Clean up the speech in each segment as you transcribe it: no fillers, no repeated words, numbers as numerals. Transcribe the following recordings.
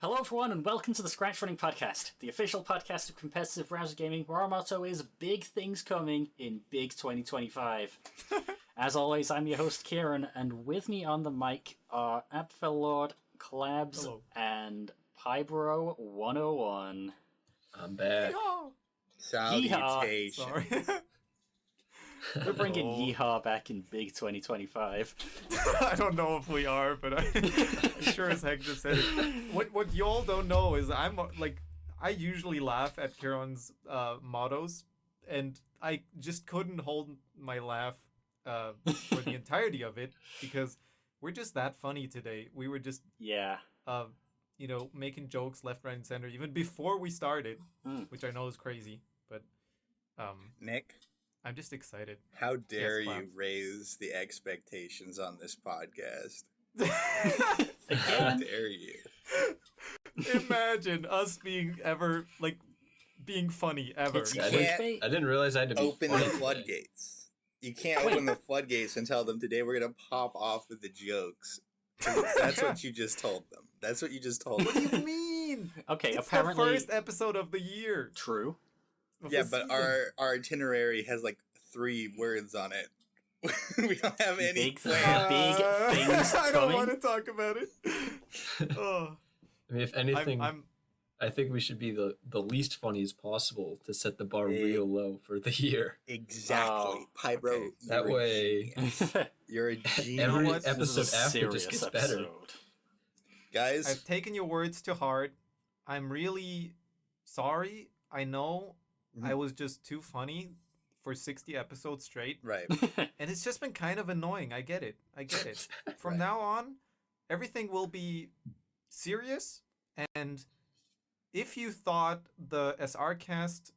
Hello everyone and welcome to the ScratchRunning podcast, the official podcast of competitive browser gaming where our motto is big things coming in big 2025. As always, I'm your host Kieran, and with me on the mic are Abfellord, Clabs, Hello. and Pybro 101. I'm back. Salutations. Sorry. We're bringing Yeehaw back in big 2025. I don't know if we are, but I sure as heck just said it. What y'all don't know is I usually laugh at Kieran's mottos, and I just couldn't hold my laugh for the entirety of it because we're just that funny today. We were just making jokes left, right, and center even before we started, which I know is crazy, but Nick, I'm just excited. how dare Yes, you raise the expectations on this podcast? Again? How dare you? Imagine us being funny ever. It's You clickbait. can't I didn't realize I had to be open funny the today. floodgates. You can't open the floodgates and tell them today we're gonna pop off with the jokes. That's what you just told them. That's what you just told What them. do you mean? Okay, It's apparently the first episode of the year. true. Of Yeah, the but season. our itinerary has like 3 words on it. We don't have any Big plans. big things I don't coming. want to talk about it. Oh, I mean, if anything, I'm I think we should be the least funny as possible to set the bar real low for the year. Exactly. Oh, Pybro, okay. That you're a way- genius. You're a genius. Every what? episode This is a after serious just gets better. episode. Guys, I've taken your words to heart. I'm really sorry. I know I was just too funny for 60 episodes straight, right. and it's just been kind of annoying. I get it. From Right. now on, everything will be serious, and if you thought the SRCast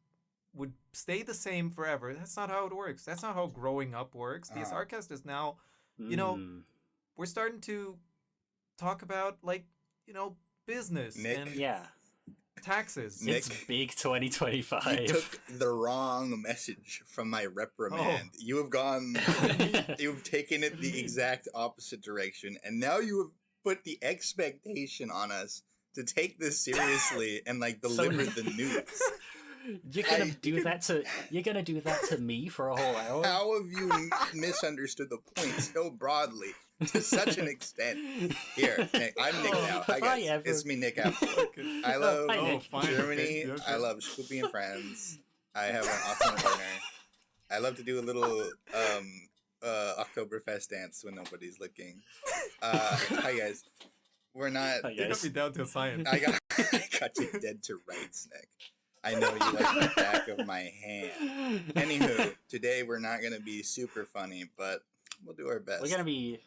would stay the same forever, that's not how it works. That's not how growing up works. The Uh-huh. SRCast is now, we're starting to talk about, business Nick? and Yeah, taxes. Nick? it's big You 2025. took the wrong message from my reprimand. You have gone, you've taken it the exact opposite direction, and now you have put the expectation on us to take this seriously and deliver the news. You're gonna do that to me for a whole hour? How have you misunderstood the point so broadly to such an extent? Here, Nick, I'm Nick now. Hi Have I guys, ever? it's me, Nick Apple. I love Hi, Nick. fine. Germany. Okay, I love Scoopy and Friends. I have an awesome partner. I love to do a little Oktoberfest dance when nobody's looking. Hi guys. We're not. Hi, You got guys. me down to a science. I got you dead to rights, Nick. I know you like the back of my hand. Anywho, today we're not gonna be super funny, but we'll do our best. We're gonna be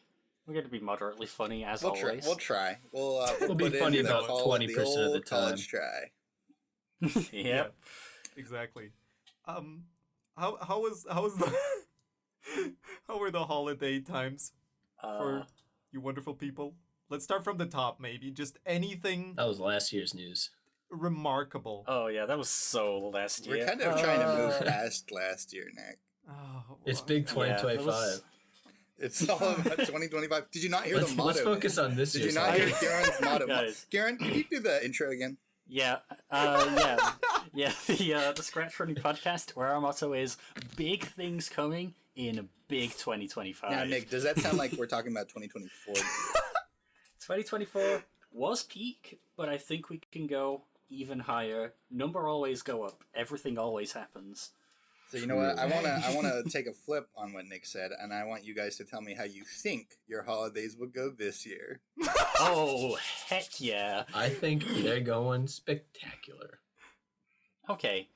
moderately funny as We'll try. always. We'll try. We'll be put funny in about the 20% of the old time. college try. Yep. Exactly. How was the how were the holiday times for you wonderful people? Let's start from the top, maybe. Just anything That was last year's news. remarkable. Oh yeah, that was so last year. We're kind of trying to move past last year, Nick. Oh, It's wow. big Yeah, that 2025. was- It's all about 2025. Did you not hear Let's the motto? focus on this Did year's you not hear holiday. Kieran's motto? Guys. Kieran, can you do the intro again? Yeah, yeah. The ScratchRunning podcast, where our motto is "Big things coming in big 2025." Now, Nick, does that sound like we're talking about 2024? 2024 was peak, but I think we can go even higher. Number always go up. Everything always happens. So you know what? I wanna take a flip on what Nick said, and I want you guys to tell me how you think your holidays will go this year. Oh heck yeah! I think they're going spectacular. Okay,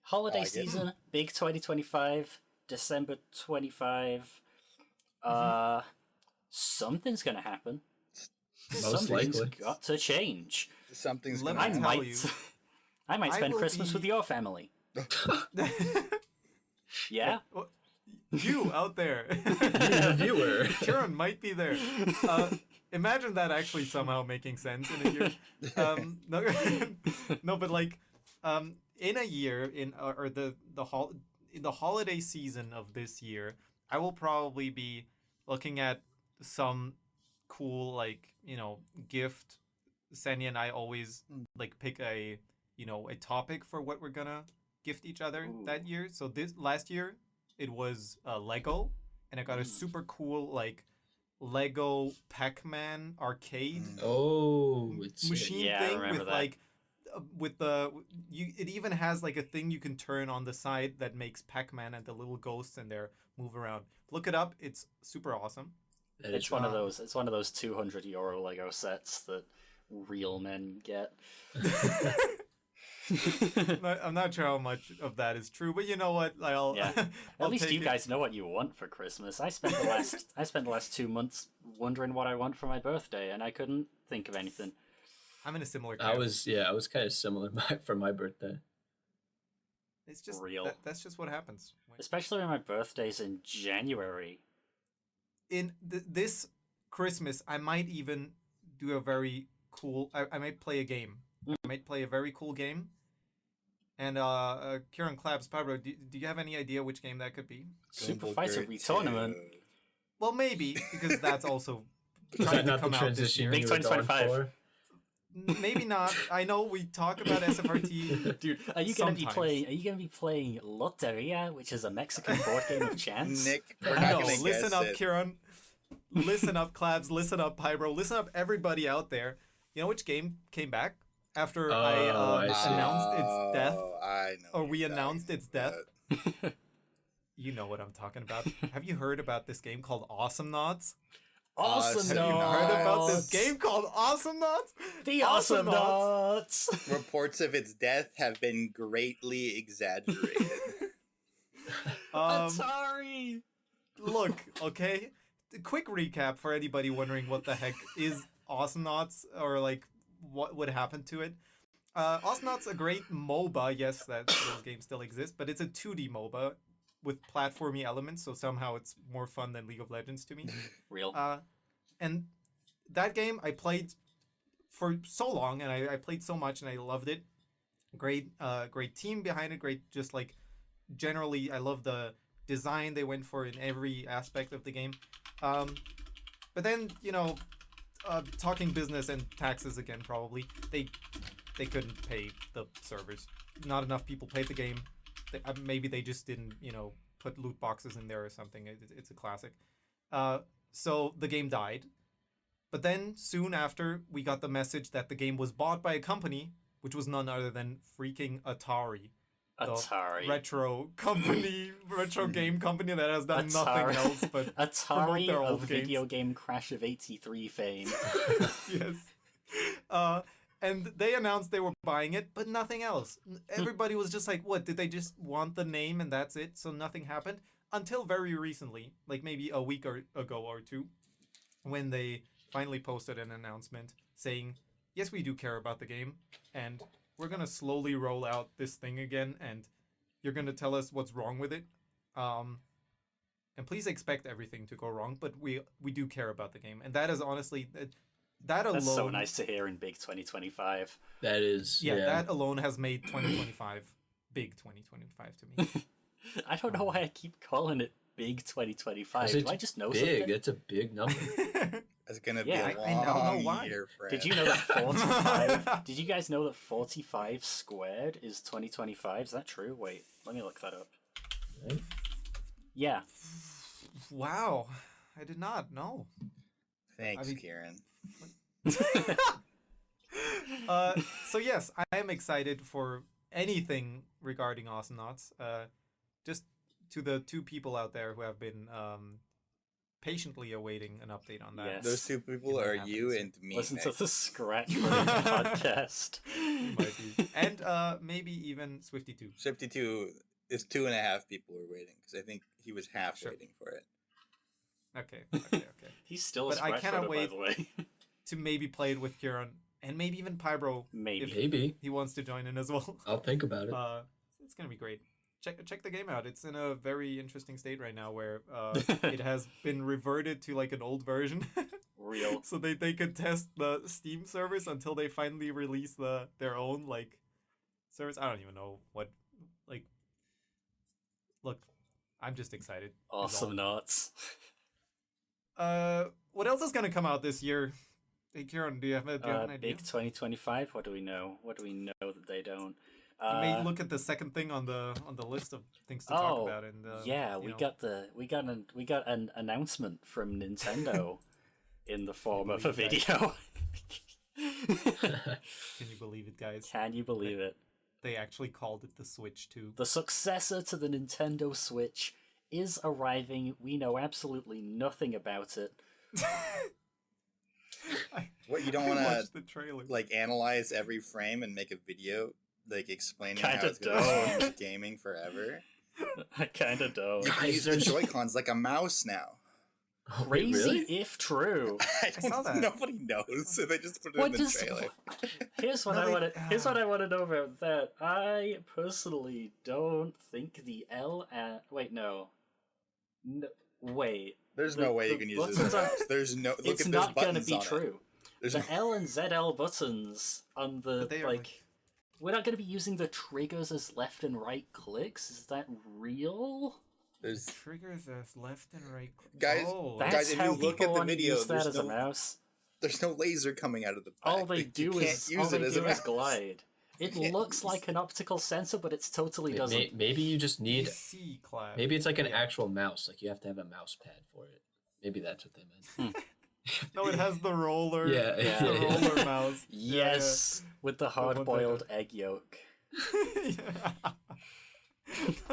holiday like it. season, big 2025, December 25. Something's gonna happen. Most Something's likely. got to change. Something's Let gonna me I happen. tell might, you. I might I spend will Christmas be- with your family. Yeah. You out there. The viewer. Kieran might be there. Imagine that actually somehow making sense in a year. No, no, but in a year, in the holiday season of this year, I will probably be looking at some cool gift Sanya and I always like pick a topic for what we're gonna gift each other that year. So this last year it was Lego, and I got a super cool like Lego Pac-Man arcade machine I thing remember with that. like with the it even has like a thing you can turn on the side that makes Pac-Man and the little ghosts in there move around. Look it up; it's super awesome. It's one of those. It's one of those €200 Lego sets that real men get. I'm not sure how much of that is true, but you know what? I'll At least you guys know what you want for Christmas. I spent the last 2 months wondering what I want for my birthday, and I couldn't think of anything. I'm in a similar I camp. was kind of similar for my birthday. It's just real. That's just what happens. Especially when my birthday's in January. In this Christmas, I might even do a very cool. I might play a game. I might play a very cool game. And Kieran Claps, Pablo, do you have any idea which game that could be? Super Fighter Tournament. Well, maybe because that's also Is trying that to not the come out this year. transition Big you were going 2025. for? Maybe not. I know we talk about SFRT. Dude, are you gonna be Sometimes. playing Loteria, which is a Mexican board game of chance? Nick, we're No, not gonna listen guess up, it. Kieran. Listen up, Clabs. Listen up, Pybro. Listen up, everybody out there. You know which game came back after I see. announced its death? I know. Or what we you're announced talking its death? about. You know what I'm talking about. Have you heard about this game called Awesome Knots? Awesome have you Knots! Heard about this game called Awesome Knots? The Awesome Knots! Reports of its death have been greatly exaggerated. Atari! Look, okay? Quick recap for anybody wondering what the heck is Awesome Knots or like what would happen to it. Awesome Knots a great MOBA. Yes, those games still exist, but it's a 2D MOBA with platformy elements, so somehow it's more fun than League of Legends to me. Real. And that game I played for so long, and I played so much, and I loved it. Great team behind it. Great, just like generally, I love the design they went for in every aspect of the game. But then talking business and taxes again. Probably they couldn't pay the servers. Not enough people played the game. Maybe they just didn't put loot boxes in there or something. It's a classic. So the game died. But then soon after, we got the message that the game was bought by a company, which was none other than freaking Atari. Atari. Retro game company that has done nothing else but promote Atari their of old games. video game Crash of 83 fame. Yes. And they announced they were buying it, but nothing else. Everybody was just like, what? Did they just want the name and that's it? So nothing happened until very recently, like maybe a week ago or two, when they finally posted an announcement saying, yes, we do care about the game, and we're going to slowly roll out this thing again, and you're going to tell us what's wrong with it. And please expect everything to go wrong, but we do care about the game. And that is honestly... That alone, That's so nice to hear in big 2025. That is, yeah, that alone has made 2025 big 2025 to me. I don't know why I keep calling it big 2025. Do I just know big. something? It's a big number. It's gonna Yeah, be a I don't know long why. year, friend. Did you know that 45? Did you guys know that 45 squared is 2025? Is that true? Wait, let me look that up. Right? Yeah. Wow, I did not know. Thanks, I mean- Kieran. So yes, I am excited for anything regarding Awesome Knots. Just to the two people out there who have been patiently awaiting an update on that. Yes. Those two people It might are happen you this and me. Listen to Nick. the ScratchRunning podcast. Might be. And maybe even Swifty2. 52 is 2.5 people are waiting because I think he was half Sure. waiting for it. Okay. He's still a But I ScratchRunner, cannot by wait. the way. To maybe play it with Kieran and maybe even Pybro Maybe. if Maybe. he wants to join in as well. I'll think about it. It's gonna be great. Check the game out. It's in a very interesting state right now where it has been reverted to like an old version. Real. So they could test the Steam servers until they finally release their own like servers. I don't even know what like. Look, I'm just excited. is all. Awesome Knots. What else is gonna come out this year? Hey, Kieran, do you have an idea? Big 2025. What do we know? What do we know that they don't? You may look at the second thing on the list of things to talk about, and yeah, we got an announcement from Nintendo in the form of a video. Can you believe it, guys? Can you believe it? They actually called it the Switch 2. The successor to the Nintendo Switch is arriving. We know absolutely nothing about it. What, you don't want watched the trailer. to like analyze every frame and make a video like explaining Kinda how it's going to change gaming forever? I kind of don't. You can use the Joy-Cons like a mouse now. Crazy really? if true. saw that. Nobody knows, so they just put it What in the does? trailer. Here's what No, I they- want to. Here's what I want to know about that. I personally don't think the L. Wait, no. Wait. There's The- no way the you can use this buttons as a are- mouse. There's no. Look It's at not going gonna to be true. There's The no, L and ZL buttons on the But they are like. We're not going to be using the triggers as left and right clicks. Is that real? there's Triggers as left and right. Guys, Oh, That's Guys, if how you look people at the want to video, use that there's as a no- mouse. there's no laser coming out of the back. All they You do can't is use it as a mouse. glide. It can't looks use- like an optical sensor, but it totally doesn't. Maybe you just need. PC class. Maybe it's like an Yeah. actual mouse. Like you have to have a mouse pad for it. Maybe that's what they meant. No, it has the roller. Yeah, it's yeah. the roller mouse. Yes, with the one that hard-boiled does- egg yolk. Yeah.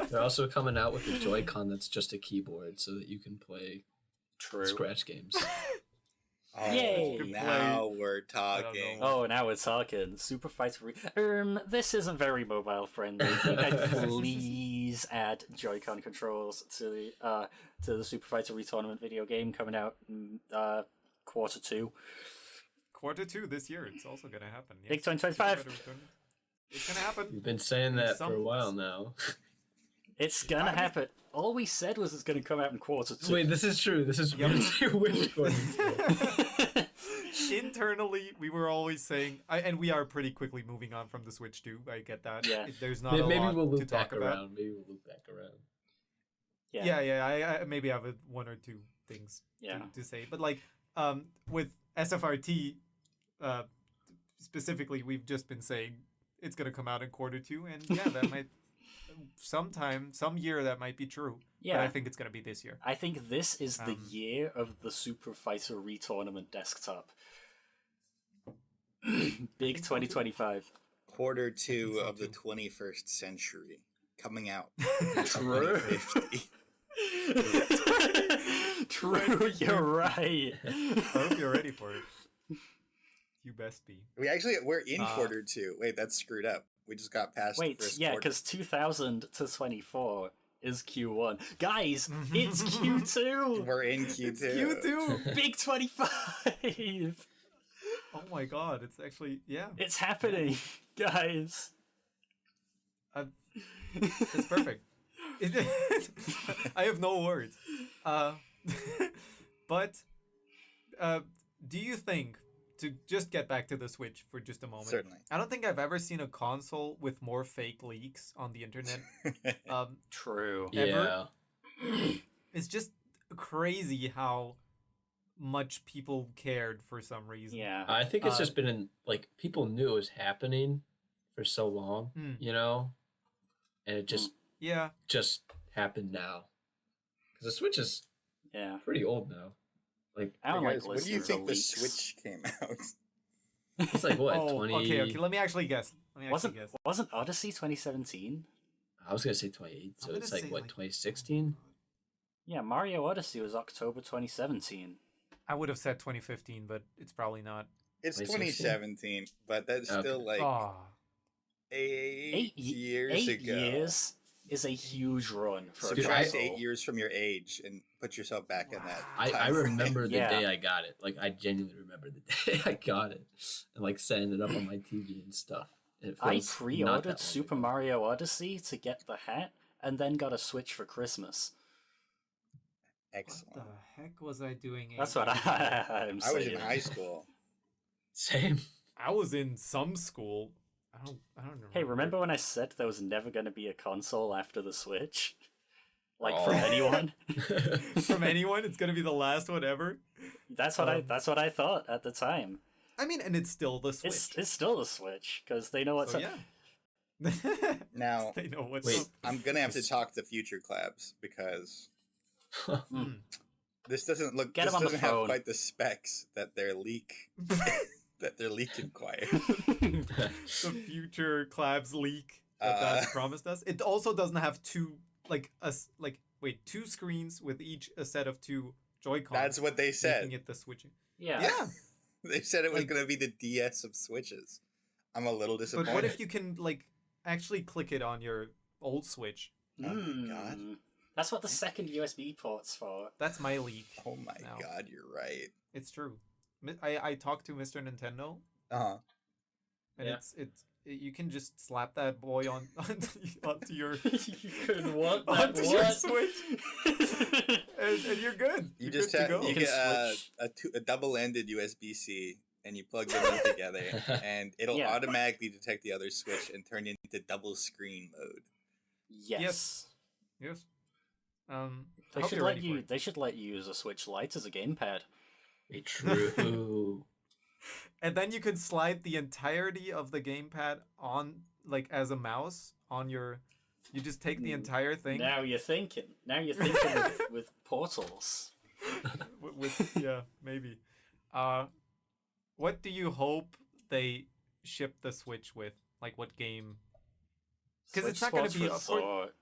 They're also coming out with a Joy-Con that's just a keyboard, so that you can play True. Scratch games. Oh, Yay. now we're I don't talking. know. Oh, now we're talking. Super Fighter. This isn't very mobile friendly. Can I please add Joy-Con controls to the Super Fighter Retournament video game coming out Q2. Q2 this year. It's also gonna happen. Yes. Big 2025. Super Fighter Return. It's gonna happen. You've been saying that for a Some- while now. It's gonna happen. All we said was it's gonna come out in Q2. Wait, this is true. This is your wish according to Internally, we were always saying, and we are pretty quickly moving on from the Switch 2. I get that. Yeah. There's not Maybe a lot we'll to loop talk back about. around. Maybe we'll loop back around. Yeah. I maybe have one or two things Yeah. to say, but like with SFRT specifically, we've just been saying it's gonna come out in Q2, and yeah, that might some year that might be true. Yeah. But I think it's gonna be this year. I think this is the Um, year of the Super Fighter Retournament desktop. Big 2025. Q2 so of the too. 21st century coming out. True. 2050. True, you're right. I hope you're ready for it. You best be. We're in Uh, Q2. Wait, that's screwed up. We just got past the Wait, first yeah, quarter. because 2000 to 24 is Q1. Guys, it's Q2! We're in Q2. It's Q2. Big 25! Oh my god, it's actually It's happening, guys. It's perfect. I have no words. But do you think, to just get back to the Switch for just a moment, Certainly. I don't think I've ever seen a console with more fake leaks on the internet. True. Ever? Yeah. It's just crazy how much people cared for some reason. Yeah. I think it's just been in, like, people knew it was happening for so long, you know? And it just happened now. Because the Switch is Yeah. pretty old now. Like, I don't Hey like guys, when do you listening to think the leaks. Switch came out? it's like, what, 20... Okay, let me actually guess. Wasn't Odyssey 2017? I was going to say 28, I'm so gonna it's like, say, what, like- 2016? Yeah, Mario Odyssey was October 2017. I would have said 2015, but it's probably not. It's 2016? 2017, but that's Okay. still like Oh, 8 years 8 ago. years is a huge run for a Subtract console. 8 years from your age and put yourself back in that. I time frame. remember the Yeah. day I got it. Like, I genuinely remember the day I got it. And, like, setting it up on my TV and stuff. And it I feels not that pre-ordered long Super ago. Mario Odyssey to get the hat, and then got a Switch for Christmas. Excellent. what the heck was I doing? That's 8 what years ago? I'm I was saying. in high school. Same. I was in some school. I don't remember. Hey, remember when I said there was never going to be a console after the Switch? Like Oh. from anyone? From anyone, it's gonna be the last one ever. That's what I thought at the time. I mean, and it's still the Switch. It's still the Switch because they know what's so, up. yeah. Now, they know what's Wait. up. I'm gonna have to talk to future collabs because this doesn't look. Get this him on the doesn't have phone. quite the specs that they're leaking quite. The future collabs leak that promised us. It also doesn't have two screens with each a set of two Joy-Cons. That's what they said. Making it the switching. Yeah. Yeah. They said it was Like- gonna be the DS of Switches. I'm a little disappointed. But what if you can actually click it on your old Switch? Oh my god. That's what the second USB port's for. That's my leak. Oh my now. god, you're right. It's true. I talked to Mr. Nintendo, Uh-huh. and Yeah. you can just slap that boy onto your You could want that onto your what? Switch, and you're good. You You're just good to have go. you can get a double-ended USB-C and you plug them in together and it'll Yeah. automatically detect the other switch and turn it into double screen mode. Yes. Yes. They I hope should you're let ready for you. it. They should let you use a Switch Lite as a gamepad. Be true. And then you could slide the entirety of the gamepad on, as a mouse on your. You just take the entire thing. Now you're thinking. with portals. Yeah, maybe. What do you hope they ship the Switch with? Like, what game? Because it's not going to be. Resort,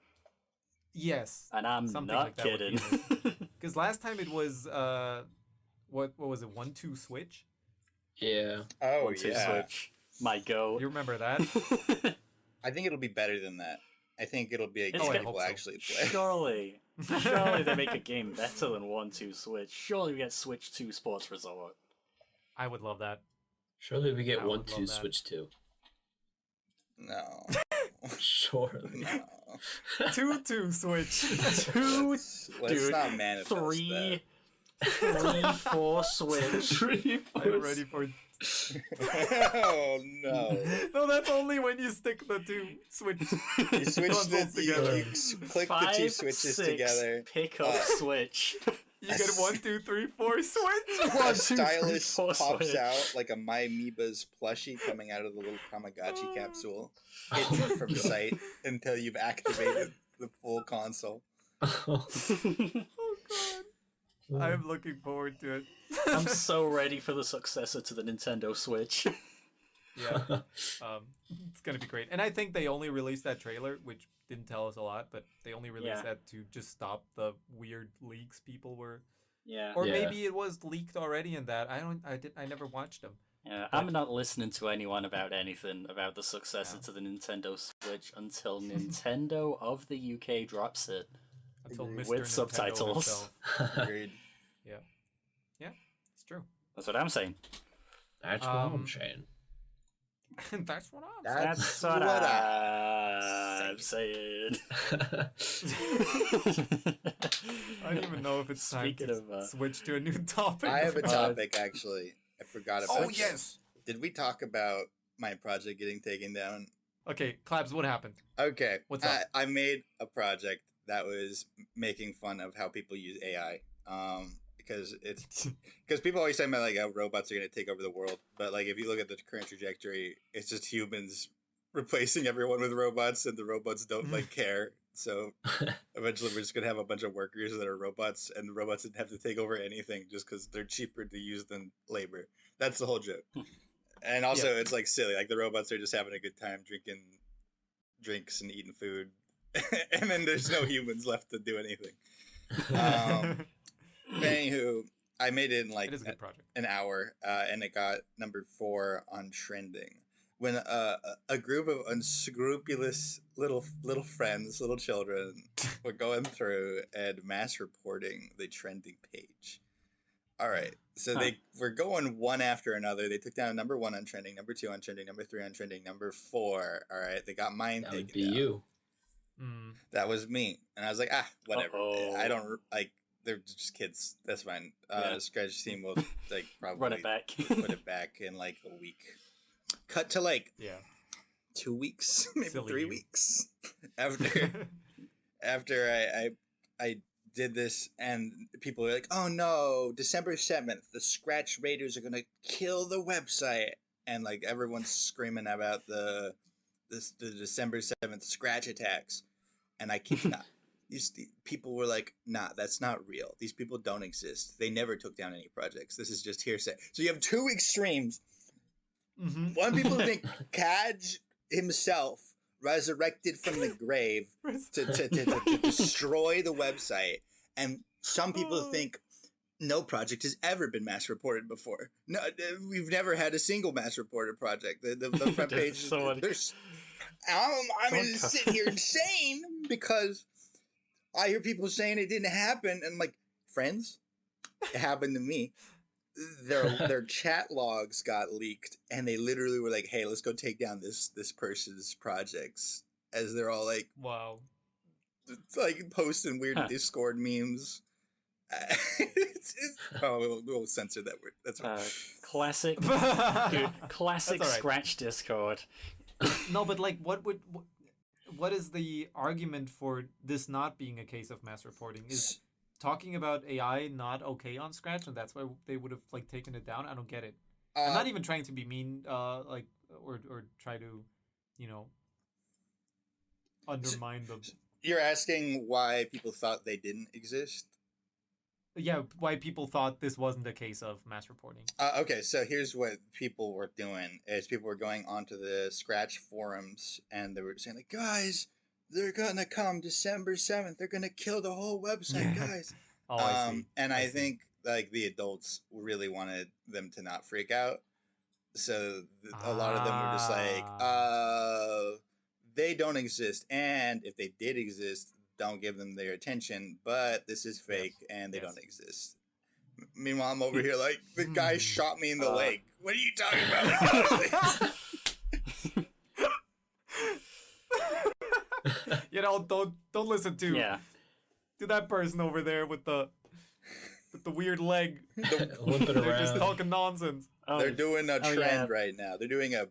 Yes. and I'm something not like that would be kidding. Because last time it was what was it? 1-2 Switch. Yeah. Oh One, two, yeah. Switch. My go. You remember that? I think it'll be better than that. I think it'll be a It's game gonna- people I hope so. actually play. Surely they make a game better than 1-2 Switch. Surely we get Switch 2 Sports Resort. I would love that. Surely we get I would 1, 2, love that. Switch 2. No. Surely. No. 2-2 Switch. Let's Dude, not manifest that. 3-4 Switch. I'm ready for. Oh no. No, that's only when you stick the two Switch. You switch consoles together. you click the two 5, switches 6, together. Pick up Switch. You get 1, 2, 3, 4 Switch. A 1, 2, 3, stylus 4 pops Switch. out like a My Amoeba's plushie coming out of the little Tamagotchi capsule, hidden from sight until you've activated the full console. Oh god. I'm looking forward to it. I'm so ready for the successor to the Nintendo Switch. Yeah. It's gonna be great. And I think they only released that trailer, which didn't tell us a lot, but they only released Yeah. that to just stop the weird leaks people were. Yeah. Or Yeah. maybe it was leaked already in that. I never watched them. Yeah, I'm not listening to anyone about anything about the successor to the Nintendo Switch until Nintendo of the UK drops it. Until Agreed. Mr. With Nintendo subtitles. himself. Agreed. Yeah, it's true. That's what I'm saying. That's what I'm saying. That's what I'm That's what I'm saying. I don't even know if it's time Speaking to of, switch to a new topic. I have a topic actually. I forgot about. Oh, this. yes! Did we talk about my project getting taken down? Okay, Clabs, what happened? Okay. What's up? I made a project that was making fun of how people use AI. Because people always say about like how robots are going to take over the world, but like if you look at the current trajectory, it's just humans replacing everyone with robots, and the robots don't like care. So eventually, we're just going to have a bunch of workers that are robots, and the robots didn't have to take over anything just because they're cheaper to use than labor. That's the whole joke. And also, it's like silly. Like the robots are just having a good time drinking drinks and eating food, and then there's no humans left to do anything. Anywho, I made it in like It is a good project. an hour, and it got number 4 on trending. When a group of unscrupulous little friends, little children, were going through and mass reporting the trending page. All right, so they were going one after another. They took down number 1 on trending, number 2 on trending, number 3 on trending, number 4. All right, they got mine That taken would be down. you. That was me, and I was like, whatever. Uh-oh. I don't like. They're just kids. That's fine. Scratch team will like probably Run it back. put it back in like a week. Cut to like Yeah. 2 weeks, maybe Silly 3 you. weeks after I did this, and people were like, "Oh no, December 7th, the Scratch Raiders are gonna kill the website," and like everyone's screaming about the December 7th Scratch attacks, and I kid you not. These people were like, "Nah, that's not real. These people don't exist. They never took down any projects. This is just hearsay." So you have two extremes. Mm-hmm. One, people think Kaj himself resurrected from the grave to destroy the website, and some people think no project has ever been mass reported before. No, we've never had a single mass reported project. The front page. I'm gonna sit here insane because I hear people saying it didn't happen, and like, friends, it happened to me. Their chat logs got leaked, and they literally were like, "Hey, let's go take down this person's projects." As they're all like, "Wow," it's like posting weird Discord memes. We'll censor that word. That's right. Classic, classic Scratch Discord. No, but like, what is the argument for this not being a case of mass reporting? Is talking about AI not okay on Scratch, and that's why they would have like taken it down? I don't get it. I'm not even trying to be mean, like, or try to, undermine them. You're asking why people thought they didn't exist? Yeah, why people thought this wasn't a case of mass reporting. Okay, so here's what people were doing: is people were going onto the Scratch forums, and they were saying like, "Guys, they're gonna come December 7th. They're gonna kill the whole website, guys." I see. And I think like the adults really wanted them to not freak out, so a lot of them were just like, they don't exist, and if they did exist, don't give them their attention. But this is fake, and they don't exist. Meanwhile, I'm over here like, the guy shot me in the leg. What are you talking about? Like, don't listen to that person over there with the weird leg. They're just talking nonsense. They're doing a trend right now. They're doing the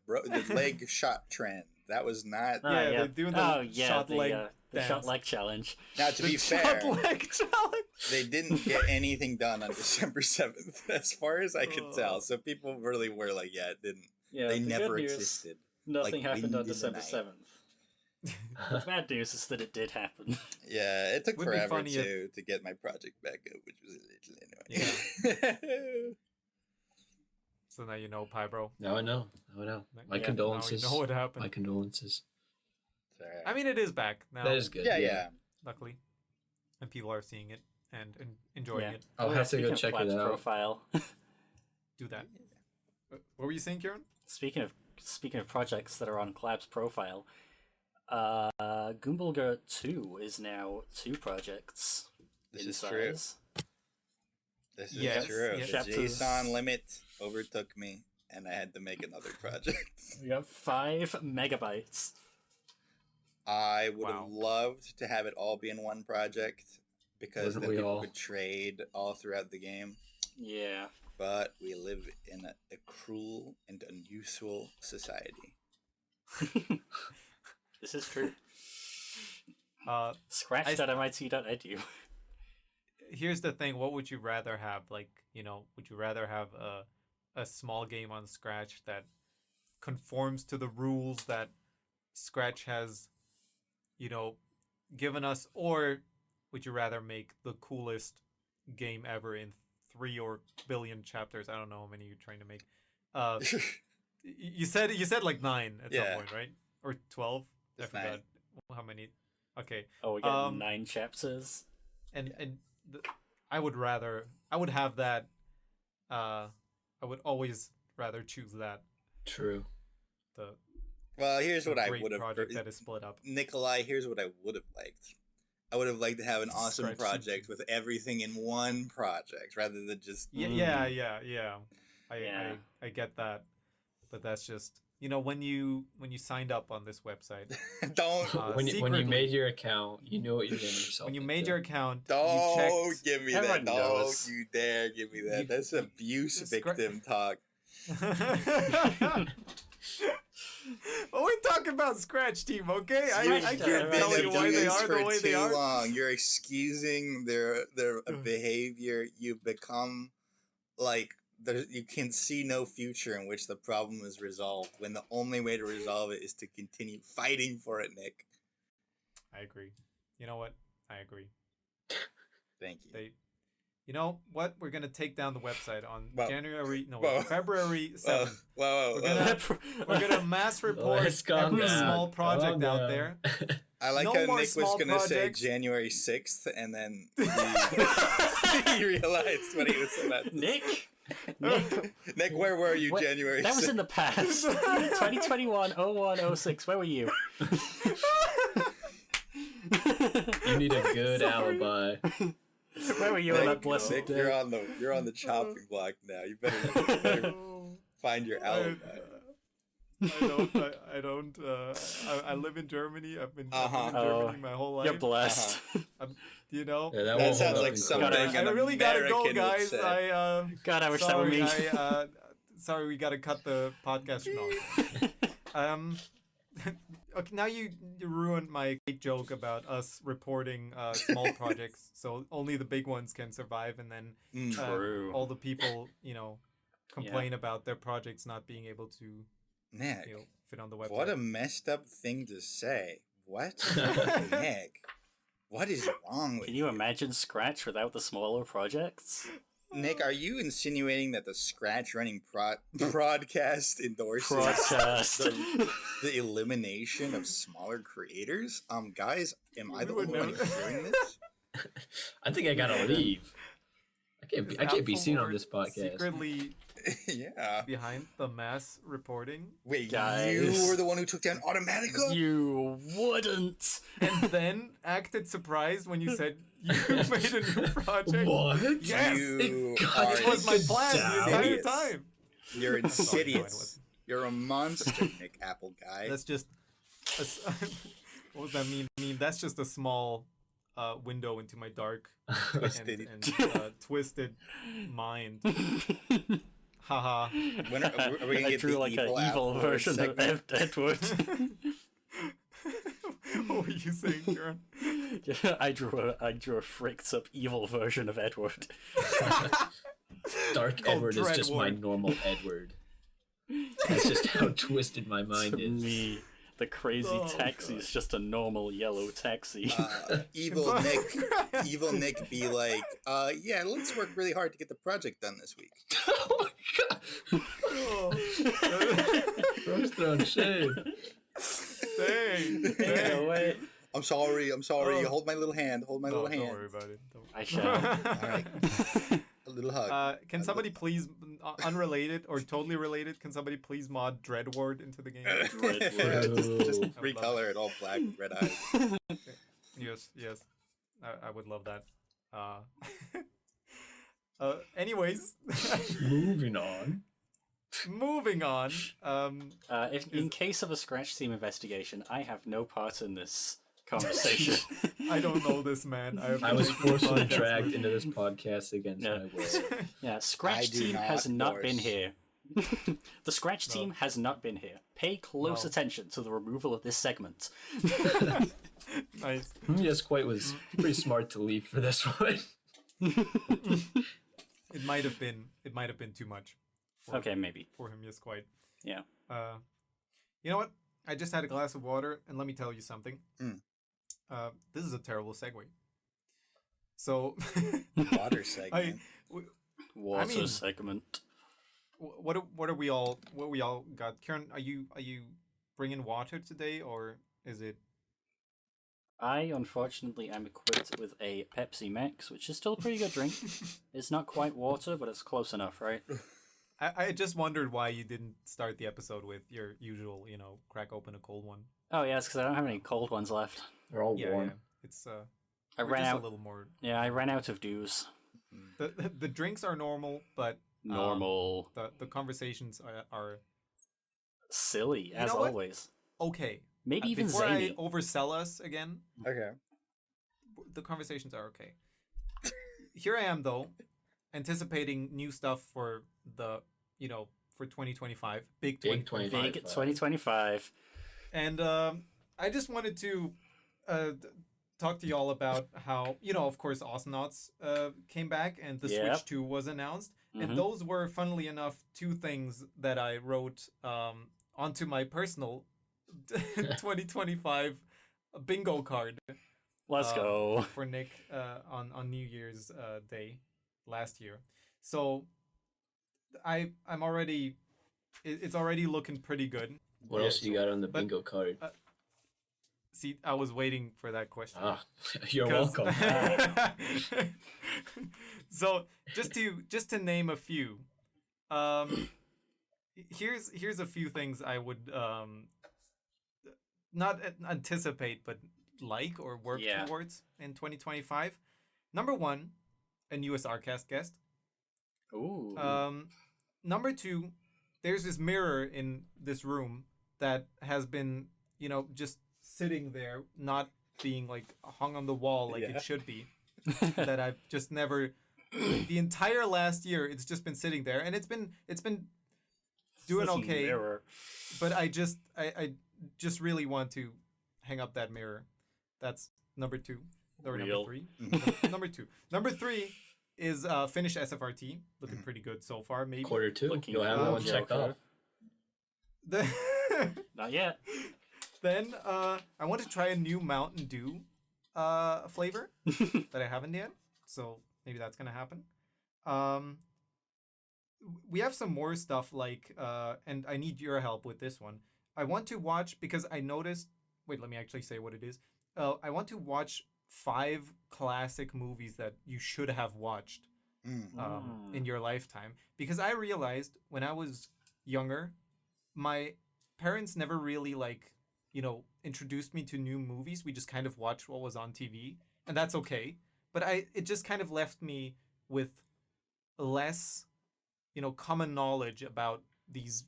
leg shot trend. That was not. They're doing the shot leg. The shot leg challenge. Now, to be fair, they didn't get anything done on December 7th, as far as I could tell. So people really were like, it didn't. Yeah, they never existed. Nothing happened on December 7th. The bad news is that it did happen. Yeah, it took forever to get my project back up, which was a little annoying. So now you know, Pybro. Now I know. My condolences. Now we know what happened. My condolences. I mean, it is back now. That is good. Yeah. Luckily, and people are seeing it and enjoying it. I'll have to go check it out. Profile. Do that. What were you saying, Kieran? Speaking of projects that are on Clab's profile, Gumbulgur 2 is now 2 projects. This is true. This is true. Yes. The JSON limit overtook me, and I had to make another project. We have 5 megabytes. I would have loved to have it all be in one project, because then people could trade all throughout the game. Yeah. But we live in a cruel and unuseful society. This is true. Scratch.mit.edu. Here's the thing. What would you rather have? Like, would you rather have a small game on Scratch that conforms to the rules that Scratch has, given us, or would you rather make the coolest game ever in 3 or billion chapters? I don't know how many you're trying to make. You said like 9 at some point, right? Or 12? I forgot how many. Okay. Oh, we got 9 chapters. And I would have that. I would always rather choose that. True. Well, here's what I would have. Project that is split up. Nikolai, here's what I would have liked. I would have liked to have an awesome project with everything in one project rather than just. Yeah. I get that, but that's just when you signed up on this website. Don't when you made your account, you knew what you're getting yourself. When you made your account, don't give me that. Don't you dare give me that. That's abuse victim talk. Well, we're talking about Scratch Team, okay? I Scratch can't tell you why they are the way they are. Long. You're excusing their behavior. You've become like you can see no future in which the problem is resolved when the only way to resolve it is to continue fighting for it, Nick. I agree. You know what? I agree. Thank you. You know what? We're gonna take down the website on February 7th. We're gonna mass report every small project out there. I like how Nick was gonna say January 6th, and then he realized what he was about. Nick, where were you January 6th? That was in the past. 2021 0106. Where were you? You need a good alibi. Where were you on that blessed Nick, day? you're on the chopping block now. You better find your alibi. I don't. I live in Germany. I've been in Germany my whole life. You're blessed. You know. Yeah, that sounds like something I really gotta go, guys. God, I wish that were me. Sorry, we gotta cut the podcast now. Okay, now you ruined my great joke about us reporting small projects, so only the big ones can survive, and then all the people, complain about their projects not being able to Nick, fit on the website. What a messed up thing to say. What? Nick, what is wrong with Can you imagine Scratch without the smaller projects? Nick, are you insinuating that the ScratchRunning broadcast endorses the elimination of smaller creators? Guys, am I the only one hearing this? I think I gotta leave. I can't be seen on this podcast. Secretly, yeah, behind the mass reporting. Wait, guys, you were the one who took down Automatica? You wouldn't. And then acted surprised when you said you made a new project. What? Yes, it was my plan the entire time. You're insidious. You're a monster, Nick Apple guy. That's just. What was that meme? That's just a small window into my dark and twisted mind. Haha. When are we gonna get the like an evil version of Edward. What were you saying, Kieran? Yeah, I drew a fricked up evil version of Edward. Dark Edward is just my normal Edward. That's just how twisted my mind is. Me, the crazy taxi is just a normal yellow taxi. Evil Nick be like, yeah, let's work really hard to get the project done this week. Oh my god. Bro's throwing shade. Dang. Wait. I'm sorry. Hold my little hand. Hold my little hand. Don't worry about it. I shall. All right. A little hug. Can somebody please, unrelated or totally related, can somebody please mod Dreadward into the game? Just recolor it all black with red eyes. Yes. I would love that. Anyways. Moving on. If in case of a Scratch Team investigation, I have no part in this conversation. I don't know this man. I was forcibly dragged into this podcast against my will. Yeah, Scratch Team has not been here. The Scratch Team has not been here. Pay close attention to the removal of this segment. Nice. Yes, Quite was pretty smart to leave for this one. It might have been too much. Okay, maybe. For him, yes, Quite. Yeah. You know what? I just had a glass of water, and let me tell you something. This is a terrible segue. So, water segment. Segment. What we all got? Kieran, are you bringing water today, or is it? I unfortunately am equipped with a Pepsi Max, which is still a pretty good drink. It's not quite water, but it's close enough, right? I just wondered why you didn't start the episode with your usual, crack open a cold one. Oh yeah, it's because I don't have any cold ones left. They're all warm. Yeah. It's I ran out a little more. Yeah, I ran out of dews. The drinks are normal, but the conversations are silly as always. Okay. Maybe even before zany. I oversell us again. Okay. The conversations are okay. Here I am though, anticipating new stuff for the for 2025. Big 2025. Big 2025. And I just wanted to talk to y'all about how, of course, Awesomenauts came back and the Switch 2 was announced. And those were, funnily enough, two things that I wrote onto my personal 2025 bingo card. Let's go. For Nick on New Year's Day last year. So I'm already, it's already looking pretty good. What else you got on the bingo card? See, I was waiting for that question. You're welcome. So just to name a few, here's a few things I would not anticipate but like or work towards in 2025. Number 1, a new SRCast guest. Ooh. Number 2, there's this mirror in this room that has been, just sitting there, not being like hung on the wall like it should be. That I've just never. The entire last year, it's just been sitting there, and it's been doing okay. Mirror. But I just really want to hang up that mirror. That's number 2 or number 3. Number 2. Number 3 is finish SFRT, looking pretty good so far. Maybe quarter 2. Looking You'll have that one checked off. Not yet. Then I want to try a new Mountain Dew flavor that I haven't yet. So maybe that's gonna happen. We have some more stuff like, and I need your help with this one. I want to watch, because I noticed. Wait, let me actually say what it is. I want to watch 5 classic movies that you should have watched in your lifetime, because I realized when I was younger, my parents never really introduced me to new movies. We just kind of watched what was on TV, and that's okay. But it just kind of left me with less, common knowledge about these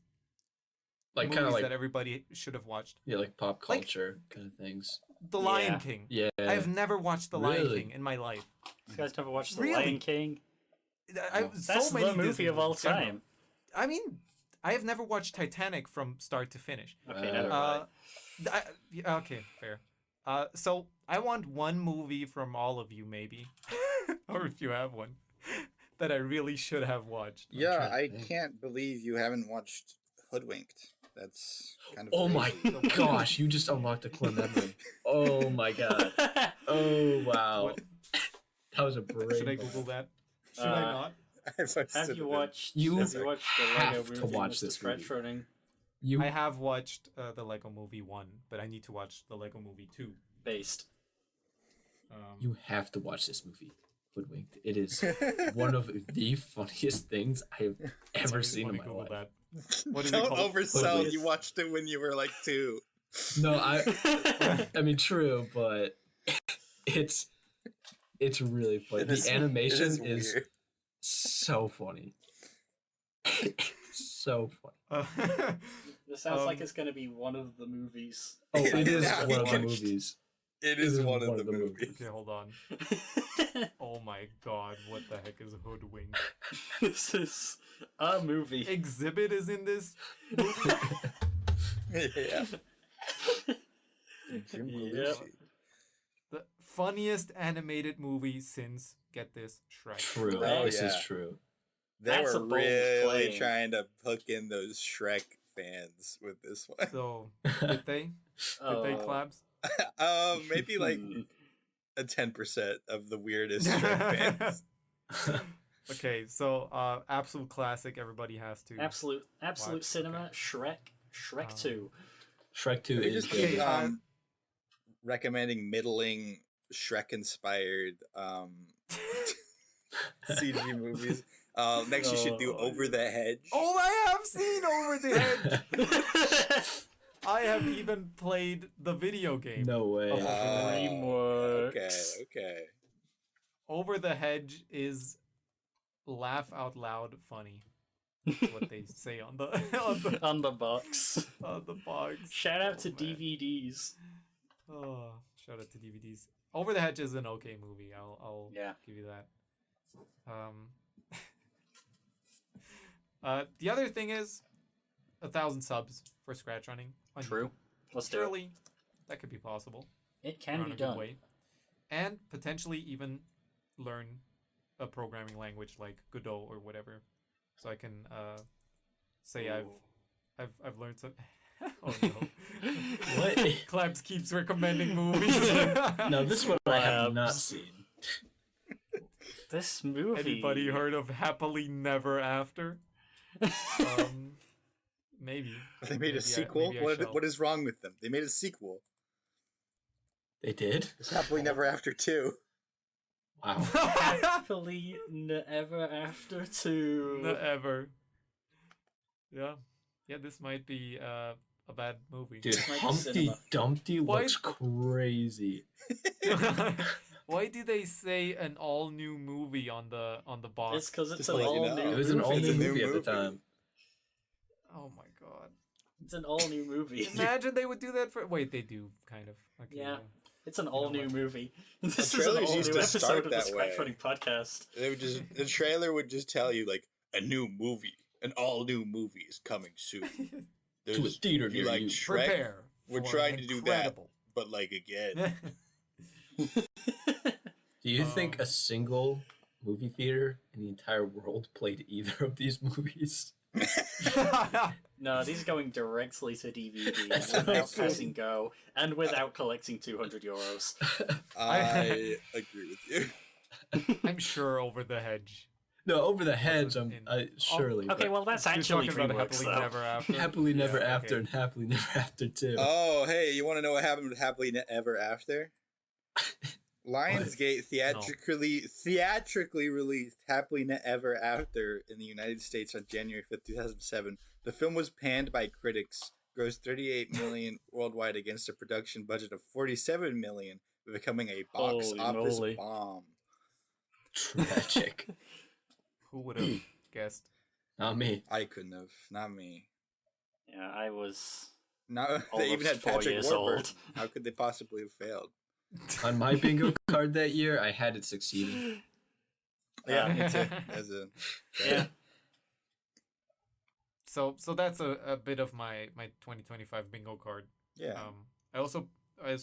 movies that everybody should have watched. Yeah, like pop culture kind of things. The Lion King. Yeah. I've never watched The Lion King in my life. You guys never watched The Lion King? That's so many the movie Disney of all time. I mean, I have never watched Titanic from start to finish. Okay, never mind. Okay, fair. So I want one movie from all of you, maybe, or if you have one, that I really should have watched. Yeah, I can't believe you haven't watched Hoodwinked. That's kind of. Oh my gosh! You just unlocked a core memory. Oh my god! Oh wow! What? That was a brave. Should I Google that? Should I not? Have you watched? You have you watched the Lego have movie? to watch this movie. ScratchRunning? I have watched the Lego Movie 1, but I need to watch the Lego Movie 2. Based. You have to watch this movie, Hoodwinked. It is one of the funniest things I have ever seen in my life. That. What is Don't it called? oversell. Hoodwinked. You watched it when you were like 2. No, I mean true, but it's really funny. The animation is so funny. So funny. This sounds like it's going to be one of the movies. Oh, it is Yeah, one of the watched. movies. It is one of the movies. Okay, hold on. Oh my god, what the heck is Hoodwinked? This is a movie. Exhibit is in this movie? Yeah. Jim Yep. Belushi. The funniest animated movie since, get this, Shrek. True. Oh, This is yeah. true. They That's a were bold really claim. trying to hook in those Shrek fans with this one. So, did they? Did they collapse? Maybe like a 10% of the weirdest Shrek fans. Okay, so absolute classic. Everybody has to. Absolute Watch, cinema. Shrek 2. Shrek 2 We is just good. keep recommending middling Shrek-inspired CG movies. Next, you should do Over the Hedge. Oh, I have seen Over the Hedge. I have even played the video game. No way. Okay. Over the Hedge is laugh out loud funny. What they say on the On the box. on the box. Shout out to man. DVDs. Oh, shout out to DVDs. Over the Hedge is an okay movie. I'll give you that. The other thing is, 1,000 subs for ScratchRunning. True. Let's do it. Surely that could be possible. It can be a good done. way. And potentially even learn a programming language like Godot or whatever, so I can say I've learned some. Oh no! What? Claps keeps recommending movies. No, this one I have not seen. This movie. Anybody heard of Happily Never After? Maybe. They made a sequel? What is wrong with them? They made a sequel. They did? It's Happily Never After 2. Wow. Happily Never After 2. Never. Yeah. Yeah, this might be a bad movie. Dude, Humpty Dumpty looks crazy. Why do they say an all-new movie on the box? It's because it's Just an to let you all-new know. movie. It was an all-new movie at the movie. time. Oh my god. It's an all-new movie. Imagine they would do that for... Wait, they do, kind of. Okay, Yeah. It's an all-new movie. This is an trailers used all-new to start episode of the that way. ScratchRunning podcast. The trailer would just tell you, like, a new movie. An all-new movie is coming soon. To a theater if you near like you. Shrek, Prepare. we're for trying an to do that, incredible- but, like, again. Do you think a single movie theater in the entire world played either of these movies? No, these are going directly to DVD That's without amazing. passing go and without collecting €200. I agree with you. I'm sure Over the Hedge. No, Over the Hedge, In- surely. Okay, but well that's You're actually talking about DreamWorks, Happily though. Never After. Happily Never Yeah, After okay. and Happily Never After 2. Oh, hey, you want to know what happened with Happily Ever After? Lionsgate theatrically released Happily Ever After in the United States on January 5th, 2007. The film was panned by critics, grossed $38 million worldwide against a production budget of $47 million, becoming a box Holy office moly. bomb. Tragic. Who would have guessed? Not me. I couldn't have, not me. Yeah, I was Now they even had almost 4 Patrick years Warburton. old. How could they possibly have failed? On my bingo card that year, I had it succeeding. Yeah, Yeah. me too. As a Yeah. So that's a bit of my 2025 bingo card. yeah. I also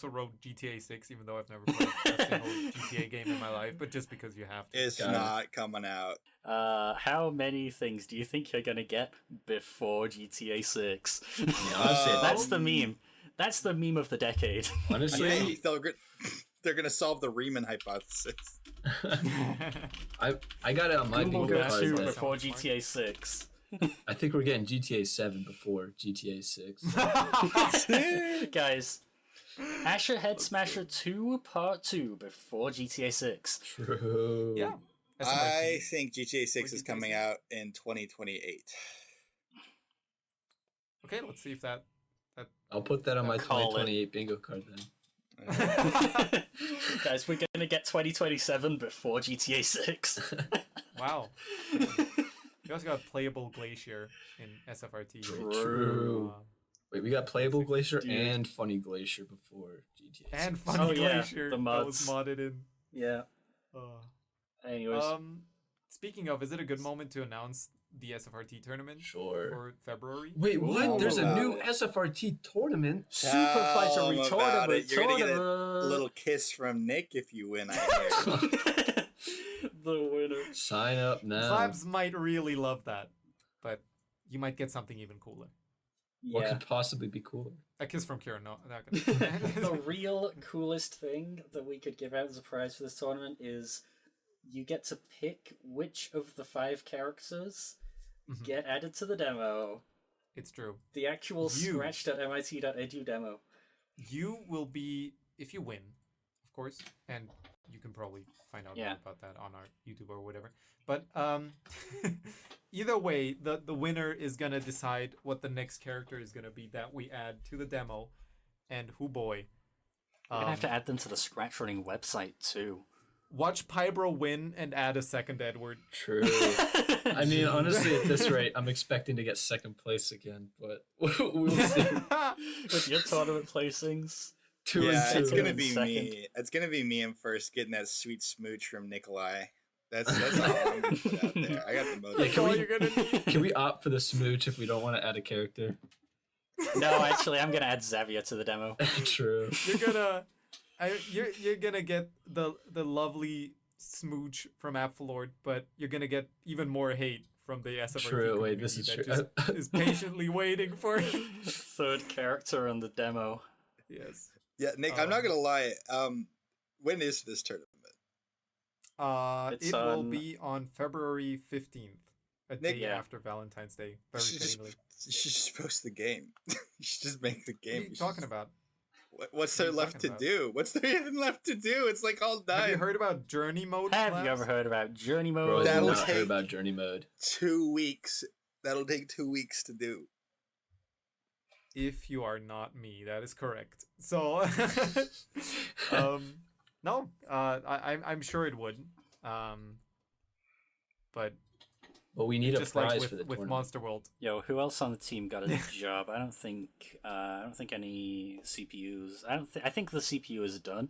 wrote GTA 6, even though I've never played a single GTA game in my life, but just because you have to. It's Got it. not coming out. How many things do you think you're gonna get before GTA 6? honestly, That's the meme. That's the meme of the decade. Honestly, Hey, they're gonna solve the Riemann hypothesis. I got it on my Google bingo Go card. 2 that- before GTA 6. I think we're getting GTA 7 before GTA 6. Guys, Asher Head Smasher 2 Part 2 before GTA 6. True. Yeah. I think GTA 6 is GTA coming 6. out in 2028. Okay, let's see if that. I'll put that on my Call it. 2028 bingo card then. Guys, we're gonna get 2027 before GTA 6. Wow. You also got Playable Glacier in SFRT. True. Wait, we got Playable Glacier Dude. and Funny Glacier before GTA 6. And Funny Oh, yeah, Glacier the that was mods. modded in. Yeah. Anyways. Speaking of, is it a good moment to announce the SFRT tournament Sure. for February? Wait, what? Tell There's a them new about it. SFRT tournament? Super Tell Fighter 'em about it. Retournament. You're gonna get a little kiss from Nick if you win, I hear. The winner. Sign up now. Slabs might really love that, but you might get something even cooler. What Yeah. could possibly be cooler? A kiss from Kieran, no, not gonna. The real coolest thing that we could give out as a prize for this tournament is you get to pick which of the 5 characters Mhm. get added to the demo. It's true. The actual You. scratch.mit.edu demo. You will be, if you win, of course, and you can probably find out Yeah. more about that on our YouTube or whatever. But either way, the winner is gonna decide what the next character is gonna be that we add to the demo, and who boy, We're gonna have to add them to the ScratchRunning website too. watch Pybro win and add a second Edward. True. I mean, honestly, at this rate, I'm expecting to get second place again, but we'll see. With your tournament placings. 2 Yeah, and it's 2. gonna and be second. me. It's gonna be me in first, getting that sweet smooch from Nikolai. That's all I'm gonna put out there. I got the most. Yeah, can we opt for the smooch if we don't want to add a character? No, actually, I'm gonna add Xavier to the demo. True. You're gonna get the lovely smooch from Apfelord, but you're gonna get even more hate from the SFRT True. Wait, this is that true. just is patiently waiting for Third character on the demo. Yes. Yeah, Nick, I'm not gonna lie. When is this tournament? It will be on February 15th, a Nick, day after Valentine's Day. Very fittingly. You should just post the game. You should just make the game. What are you talking about? What's there left to do? What's there even left to do? It's like all done. Have you heard about Journey Mode? Have you ever heard about Journey Mode? Bro, That'll not take heard about Journey Mode. 2 weeks. That'll take 2 weeks to do. If you are not me, that is correct. So, no, I'm sure it would. But we need a just prize like for the with tournament. Monster World. Yo, who else on the team got a job? I don't think any CPUs. I think the CPU is done.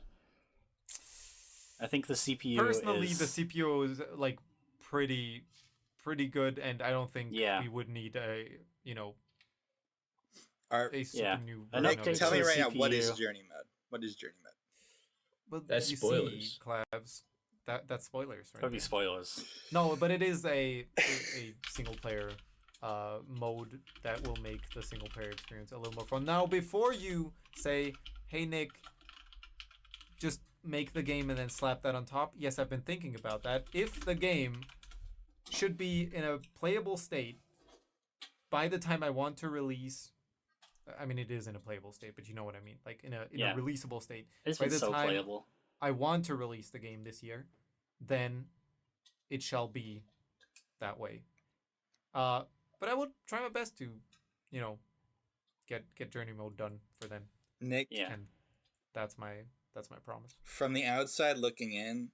I think the CPU. Personally, the CPU is like pretty good, and I don't think we would need a super new version Nick, of it. tell me right now, CPU. what is Journey Mode? What is Journey Mode? But That's you spoilers. see, Clabs, that's spoilers, right? Could be spoilers. No, but it is a single player mode that will make the single player experience a little more fun. Now, before you say, "Hey Nick, just make the game and then slap that on top," yes, I've been thinking about that. If the game should be in a playable state by the time I want to release. I mean, it is in a playable state, but you know what I mean. Like in a releasable state. It's by been the so time playable. I want to release the game this year, then it shall be that way. But I will try my best to, get Journey Mode done for then. Nick, And that's my promise. from the outside looking in,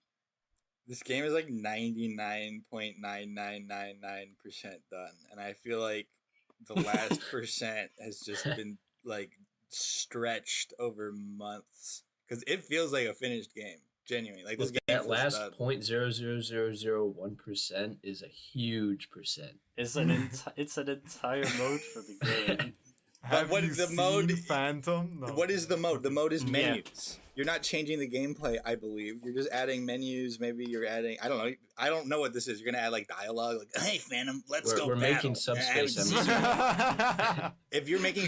this game is like 99.9999% done, and I feel like the last percent has just been like stretched over months because it feels like a finished game. Genuinely, like this game. That last 0.00001% is a huge percent. It's an entire mode for the game. Have what you is the seen mode? Phantom? No. What is the mode? The mode is menus. You're not changing the gameplay, I believe. You're just adding menus. Maybe you're adding. I don't know. I don't know what this is. You're gonna add like dialogue, like, "Hey, Phantom, let's go." We're battle." making Subspace Emissary. If you're making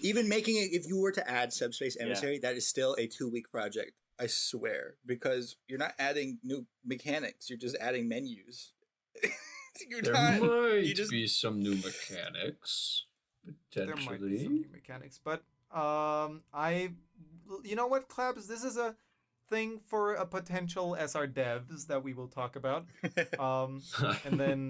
even making it, if you were to add Subspace Emissary, that is still a 2-week project. I swear, because you're not adding new mechanics. You're just adding menus. There might be some new mechanics. There might be some new mechanics, but you know what, Clabs? This is a thing for a potential SR devs that we will talk about. And then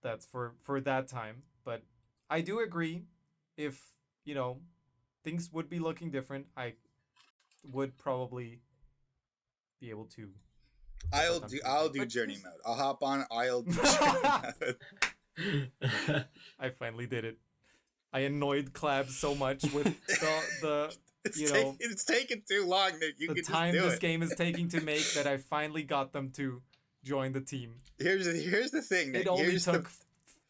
that's for that time. But I do agree, if things would be looking different, I would probably be able to. I'll do Journey Mode. I'll hop on. I'll do Journey Mode. I finally did it. I annoyed Clab so much with the it's taken too long, Nick. You the can time just do this it. game is taking to make that I finally got them to join the team. Here's the thing, Nick. It only took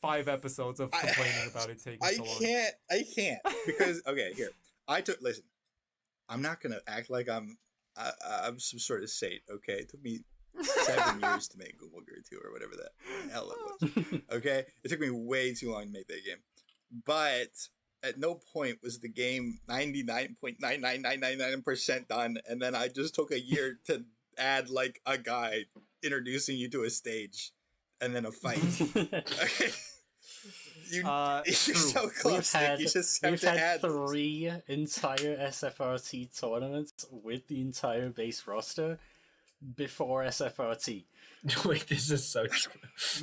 5 episodes of complaining about it taking so long. I can't because here. Listen. I'm not gonna act like I'm some sort of saint. Okay, it took me 7 years to make Google Gear 2 or whatever the hell it was. Okay, it took me way too long to make that game, but at no point was the game 99.99999% done, and then I just took a year to add like a guy introducing you to a stage and then a fight. Okay. You're so close, Nick. You just have to add 3 entire SFRT tournaments with the entire base roster before SFRT. Wait, this is so true.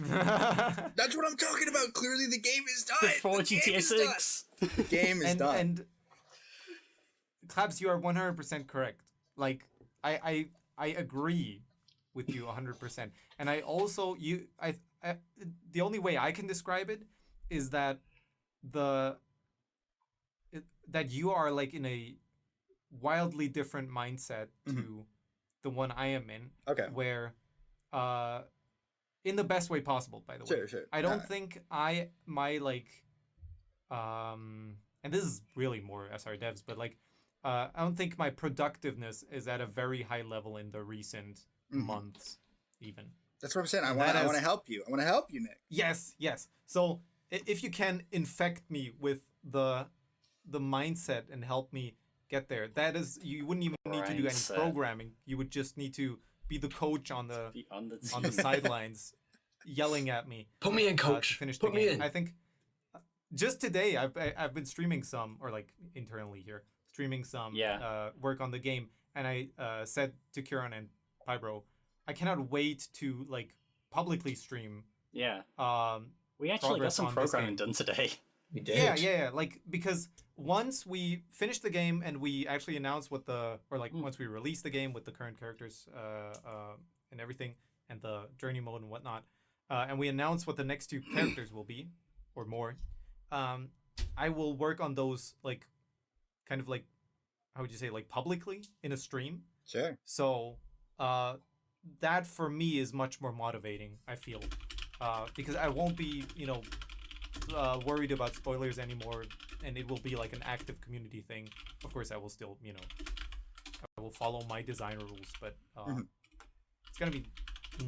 That's what I'm talking about. Clearly, the game is done. Before GTA 6. The game is done. And Clabs, you are 100% correct. Like, I agree with you 100%. And I also the only way I can describe it is that that you are like in a wildly different mindset to the one I am in. Okay. Where, in the best way possible, by the way. Sure. I don't think and this is really more SR devs, but like, I don't think my productiveness is at a very high level in the recent months, even. That's what I'm saying. I want to help you. I want to help you, Nick. Yes. So if you can infect me with the mindset and help me get there, that is, you wouldn't even need to do any programming. You would just need to be the coach on the sidelines, yelling at me. Put me in, coach. To finish the game. Me in. I think just today I've been streaming some, or like internally here, streaming some work on the game, and I said to Kieran and Pybro, I cannot wait to like publicly stream. Yeah. We actually got some programming done today. We did. Yeah. Like, because once we finished the game and we actually announced once we released the game with the current characters and everything, and the journey mode and whatnot, and we announced what the next 2 characters will be, or more, I will work on those, like, kind of like, how would you say, like publicly in a stream. Sure. So, that for me is much more motivating, I feel, because I won't be, worried about spoilers anymore, and it will be like an active community thing. Of course, I will still, I will follow my design rules, but it's gonna be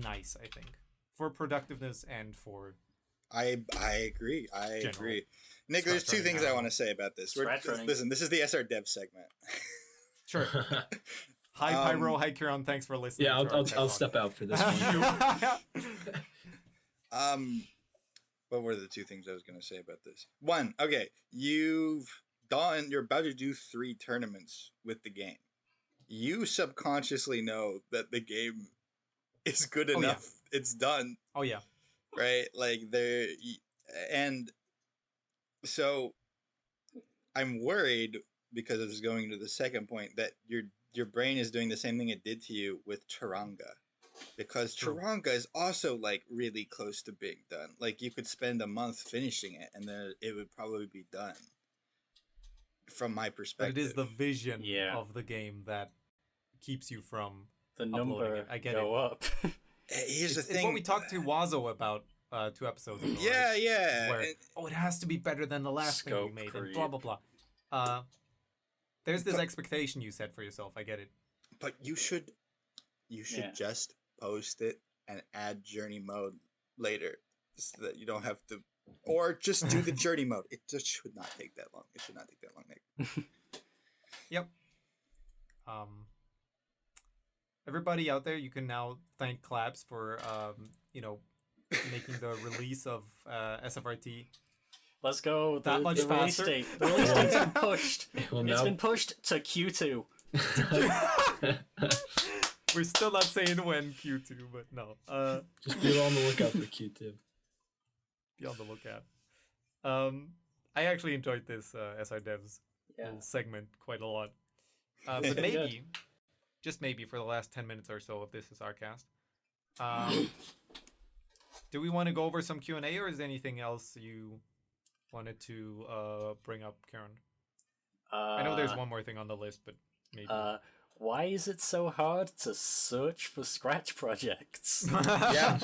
nice, I think, for productiveness and for. I agree. I agree. Nick, there's 2 things I want to say about this. Listen, this is the SR Dev segment. Sure. Hi, Pyro. Hi, Kieran. Thanks for listening. Yeah, I'll step out for this one. What were the 2 things I was going to say about this? 1, okay, you're about to do 3 tournaments with the game. You subconsciously know that the game is good enough. Yeah. It's done. Oh yeah. Right? Like and so I'm worried, because this is going to the second point, that your brain is doing the same thing it did to you with Taranga. Because Taranga is also like really close to being done. Like, you could spend a month finishing it and then it would probably be done. From my perspective. But it is the vision of the game that keeps you from the number it. I get go up. Here's the thing. It's what we talked to Wazo about 2 episodes ago. Yeah, right? yeah. Where, it has to be better than the last thing you made, and blah blah blah. There's this expectation you set for yourself. I get it. But you should just post it and add journey mode later, so that you don't have to, or just do the journey mode. It just should not take that long. It should not take that long, Nick. Yep. Everybody out there, you can now thank Claps for making the release of SFRT. Let's go. The release date. The release date's been pushed. It's been pushed to Q2. We're still not saying when Q2, but no. Just be on the lookout for Q2. Be on the lookout. I actually enjoyed this SR Devs little segment quite a lot. But maybe, just maybe, for the last 10 minutes or so of this SRCast, do we want to go over some Q&A, or is there anything else you wanted to bring up, Karen? I know there's one more thing on the list, but maybe. Why is it so hard to search for Scratch projects? Yeah,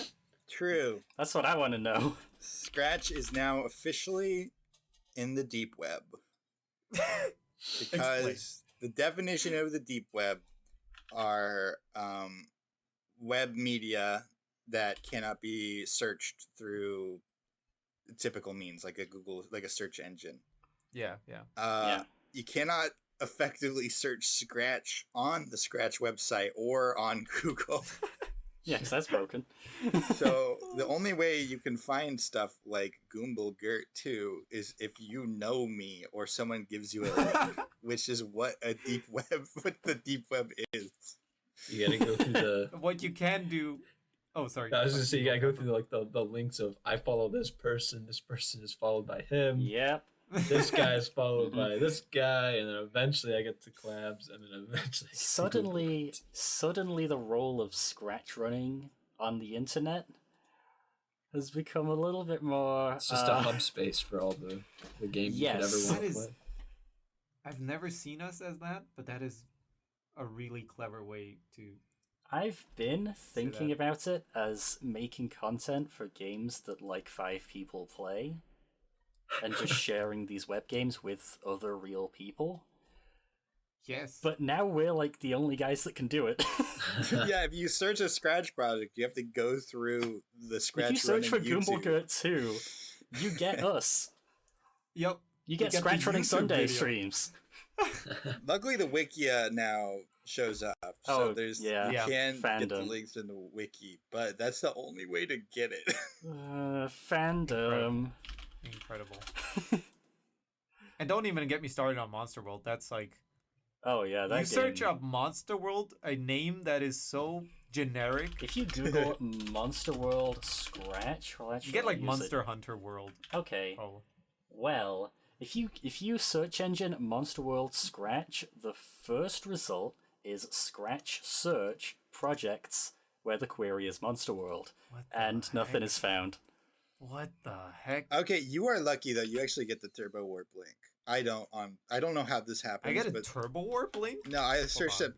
true. That's what I want to know. Scratch is now officially in the deep web. Because the definition of the deep web are web media that cannot be searched through typical means, like a search engine. Yeah. You cannot effectively search Scratch on the Scratch website or on Google. Yes, that's broken. So the only way you can find stuff like Goombel Gert 2 is if you know me or someone gives you a link, which is what the deep web is. You gotta go through the. What you can do. Oh, sorry. I was just saying, you gotta go through like the links of I follow this person. This person is followed by him. Yep. This guy is followed by this guy, and then eventually I get to Clabs, and then eventually suddenly the role of scratch running on the internet has become a little bit more. It's just a hub space for all the games you could ever want to play. I've never seen us as that, but that is a really clever way to I've been thinking about it as making content for games that like 5 people play, and just sharing these web games with other real people. Yes. But now we're like the only guys that can do it. Yeah, if you search a Scratch project, you have to go through the Scratch. If you search for YouTube. Goomblegurt 2, you get us. Yep. You get Scratch Running Sunday streams. Luckily, the wiki now shows up, so there's you can get the links in the wiki, but that's the only way to get it. Fandom. Incredible. And don't even get me started on Monster World. That's like, oh yeah, that you search up Monster World, a name that is so generic. If you Google Monster World Scratch, well, you get like Monster Hunter World. Okay. Oh. Well, if you search engine Monster World Scratch, the first result is Scratch Search Projects, where the query is Monster World, and nothing is found. What the heck? Okay, you are lucky though. You actually get the Turbo Warp link. I don't know how this happens. I get a Turbo Warp link? No, I searched up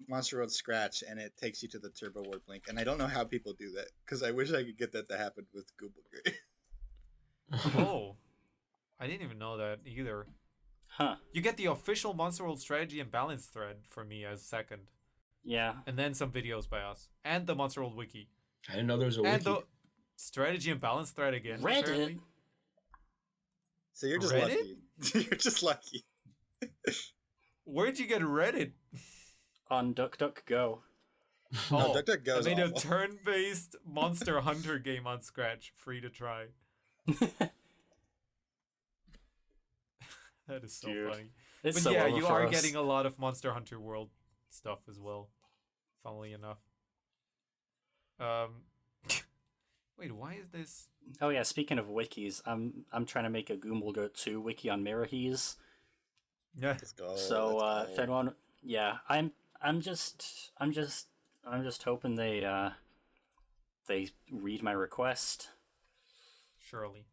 Monster World Scratch and it takes you to the Turbo Warp link, and I don't know how people do that because I wish I could get that to happen with Google Grid. Oh, I didn't even know that either. Huh. You get the official Monster World strategy and balance thread for me as second. Yeah. And then some videos by us and the Monster World wiki. I didn't know there was a and wiki. The strategy and balance thread again. Reddit. Apparently. So you're just Reddit? lucky. You're just lucky. Where'd you get Reddit? On DuckDuckGo. No, DuckDuckGo is I made awful. a turn-based Monster Hunter game on Scratch, free to try. That is so funny. It's but so yeah, over you for are us. getting a lot of Monster Hunter World stuff as well, funnily enough. Wait, why is this? Oh yeah, speaking of wikis, I'm trying to make a Goomblegurt 2 wiki on Mirrorhees. Yeah. Let's go. So if anyone, yeah, I'm just hoping they read my request. Surely.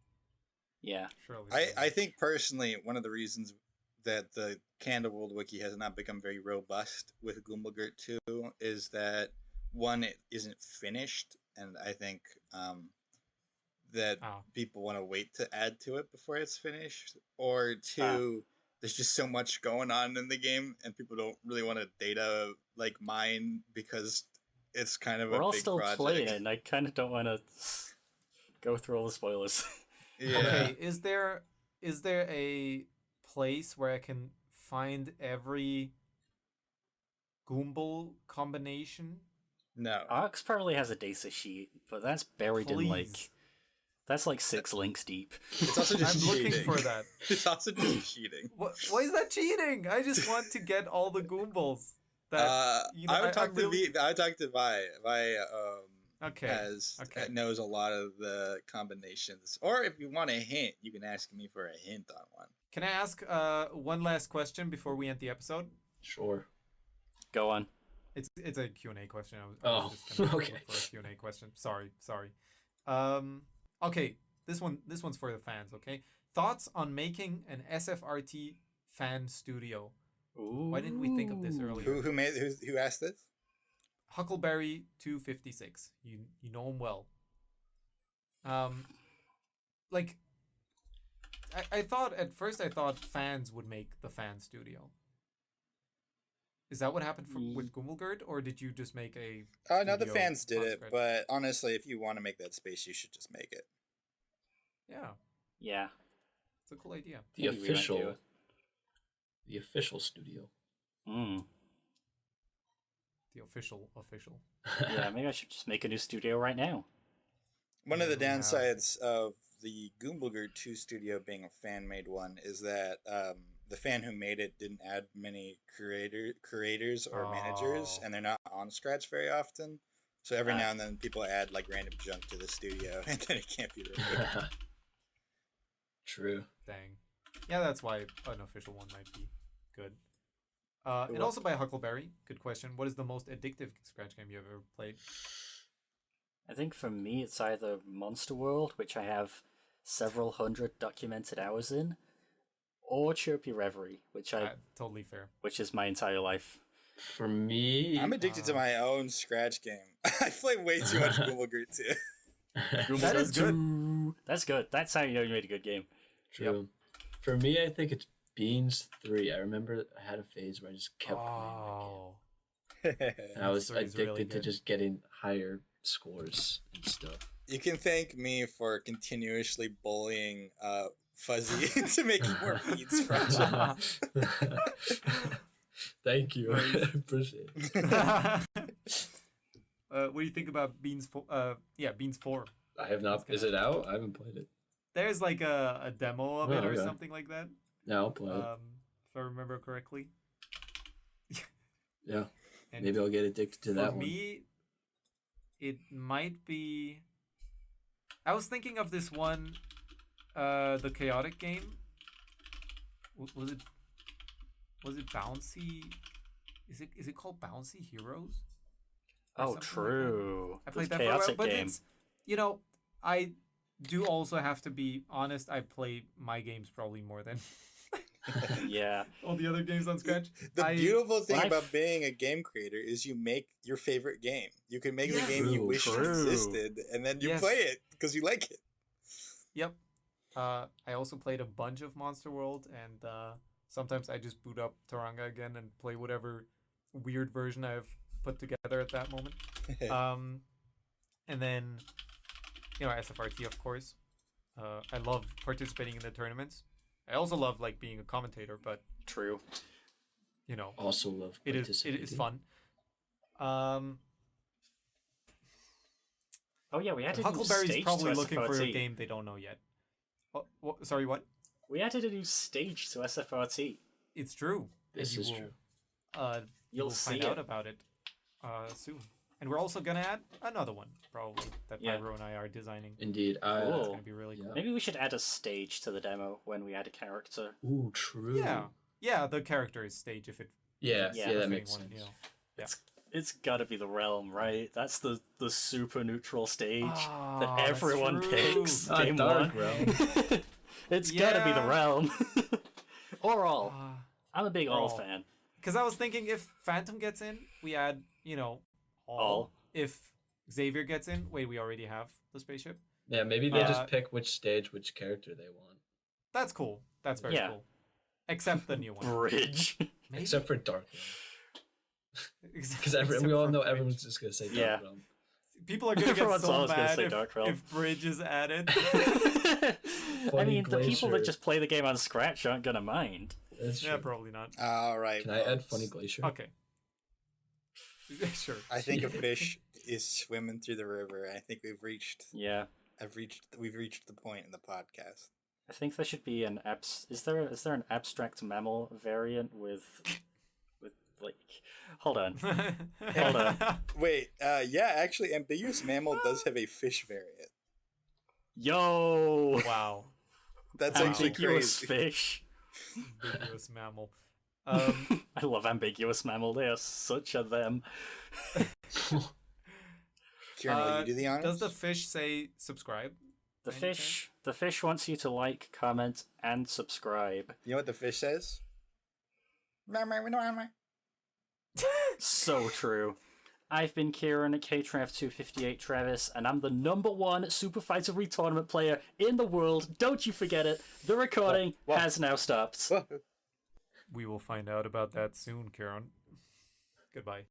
Yeah. Surely. I think personally one of the reasons that the Candle World wiki has not become very robust with Goomblegurt 2 is that one, it isn't finished, and I think that people want to wait to add to it before it's finished, or two, there's just so much going on in the game and people don't really want to data like mine because it's kind of We're a all big still project. playing it, and I kind of don't want to go through all the spoilers. Yeah. Okay, is there a place where I can find every Goomble combination? No. Arx probably has a data sheet, but that's buried in like... That's like 6 links deep. It's also just I'm cheating. looking for that. It's also just cheating. Why is that cheating? I just want to get all the Goombles. I would talk to I would talk to Vi. Vi knows a lot of the combinations. Or if you want a hint, you can ask me for a hint on one. Can I ask one last question before we end the episode? Sure. Go on. It's a Q&A question. I was just gonna okay. look for a Q&A question. Sorry. Okay, this one's for the fans, okay? Thoughts on making an SFRT fan studio? Ooh. Why didn't we think of this earlier? Who asked this? Huckleberry 256. You know him well. Like I thought at first fans would make the fan studio. Is that what happened with Goomblegurt, or did you just make a? No, the fans did it, but honestly, if you want to make that space, you should just make it. Yeah. Yeah. It's a cool idea. The official studio. Mm. The official. Yeah, maybe I should just make a new studio right now. One of the downsides of the Goomblegurt 2 studio being a fan-made one is that the fan who made it didn't add many creators or managers, and they're not on Scratch very often. So every now and then people add like random junk to the studio, and then it can't be removed. True. Dang. Yeah, that's why an official one might be good. And also by Huckleberry. Good question. What is the most addictive Scratch game you've ever played? I think for me it's either Monster World, which I have several hundred documented hours in, or Chirpy Reverie, which totally fair. Which is my entire life. For me, I'm addicted to my own Scratch game. I play way too much Google Group too. That is good. That's good. That's how you know you made a good game. True. Yep. For me, I think it's Beans 3. I remember I had a phase where I just kept playing that game. I was addicted really to just getting higher scores and stuff. You can thank me for continuously bullying Fuzzy into making more beats from him. Thank you. Appreciate it. What do you think about Beans 4? Beans 4. I have not. Is it out? I haven't played it. There's like a demo of it or something like that. Yeah, I'll play it. If I remember correctly. Yeah. And maybe I'll get addicted to that one. For me, it might be... I was thinking of this one, the Chaotic game. Was it Bouncy? Is it called Bouncy Heroes? Oh, true. Like I played that for a while, but it's, I do also have to be honest. I play my games probably more than all the other games on Scratch. The beautiful thing about being a game creator is you make your favorite game. You can make the game you wish existed, and then you play it because you like it. Yep. I also played a bunch of Monster World, and sometimes I just boot up Taranga again and play whatever weird version I've put together at that moment. And then, SFRT, of course. I love participating in the tournaments. I also love being a commentator, but true. Also love participating. It is fun. Oh yeah, we added Huckleberry's probably looking for a game they don't know yet. Sorry, what? We added a new stage to SFRT. It's true. This is true. You'll find out about it soon. And we're also going to add another one, probably, that Pyro and I are designing. Indeed. It's going to be really cool. Maybe we should add a stage to the demo when we add a character. Ooh, true. Yeah, the character is stage if it... Yeah, that makes sense. It's got to be the Realm, right? That's the super neutral stage that everyone picks. Game Dark one. Realm. It's got to be the Realm. Or All. I'm a big All fan. Because I was thinking if Phantom gets in, we add, All. If Xavier gets in, we already have the spaceship. Yeah, maybe they just pick which stage, which character they want. That's cool. That's very cool. Except the new one. Bridge. Except for Dark Realm. Because we all know everyone's just going to say Dark Realm. People are going to get so mad if Bridge is added. I mean, the people that just play the game on Scratch aren't going to mind. Yeah, probably not. All right. Can I add Funny Glacier? Okay. Sure. I think a fish is swimming through the river. I think we've reached. Yeah. We've reached the point in the podcast. I think there should be an Is there an abstract mammal variant with Hold on. Wait. Yeah. Actually, ambiguous mammal does have a fish variant. Yo. Wow. That's actually ambiguous crazy. Fish. Ambiguous mammal. I love ambiguous mammal. They are such a them. Kieran, will you do the honors? Does the fish say subscribe? The fish wants you to like, comment, and subscribe. You know what the fish says? So true. I've been Kieran at KTrav258 Travis, and I'm the #1 Super Fighter Re-Tournament player in the world. Don't you forget it. The recording has now stopped. We will find out about that soon, Kieran. Goodbye.